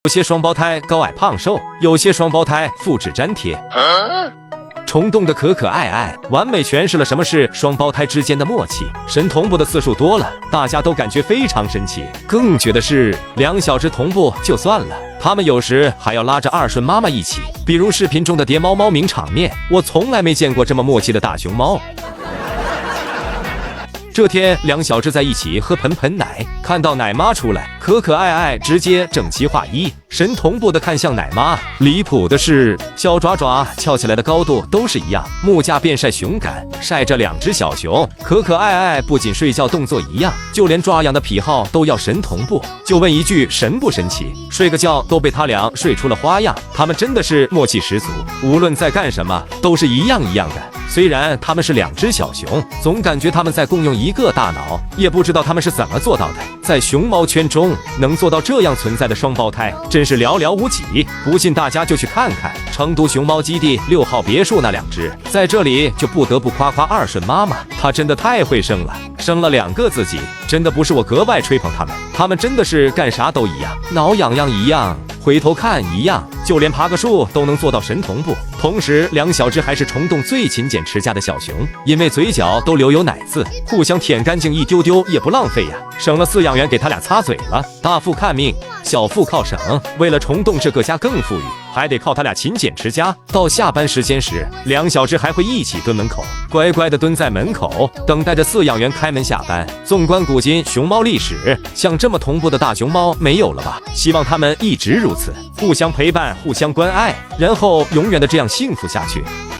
有些双胞胎高矮胖瘦，有些双胞胎复制粘贴。虫洞的可可爱爱，完美诠释了什么是双胞胎之间的默契。神同步的次数多了，大家都感觉非常神奇。更绝的是，2小只同步就算了，他们有时还要拉着二顺妈妈一起。比如视频中的叠猫猫名场面，我从来没见过这么默契的大熊猫。这天，2小只在一起喝盆奶，看到奶妈出来，可可爱爱直接整齐划一，神同步的看向奶妈。离谱的是，小爪爪翘起来的高度都是一样，木架变晒熊感，晒着2只小熊。可可爱爱不仅睡觉动作一样，就连抓痒的癖好都要神同步。就问一句，神不神奇？睡个觉都被他俩睡出了花样，他们真的是默契十足，无论在干什么都是一样的。虽然他们是2只小熊，总感觉他们在共用一个大脑，也不知道他们是怎么做到的。在熊猫圈中，能做到这样存在的双胞胎，真是寥寥无几。不信大家就去看看成都熊猫基地6号别墅那2只。在这里就不得不夸夸二顺妈妈，她真的太会生了，生了2个自己，真的不是我格外吹捧他们，他们真的是干啥都一样，挠痒痒一样，回头看一样，就连爬个树都能做到神同步。同时2小只还是虫洞最勤俭持家的小熊，因为嘴角都留有奶渍，互相舔干净一丢丢也不浪费呀，省了饲养员给他俩擦嘴了。大腹看命，小腹靠省，为了虫洞这个家更富裕，还得靠他俩勤俭持家。到下班时间时，2小只还会一起蹲门口，乖乖的蹲在门口，等待着饲养员开门下班。纵观古今熊猫历史，像这么同步的大熊猫没有了吧？希望他们一直如此，互相陪伴，互相关爱，然后永远的这样幸福下去。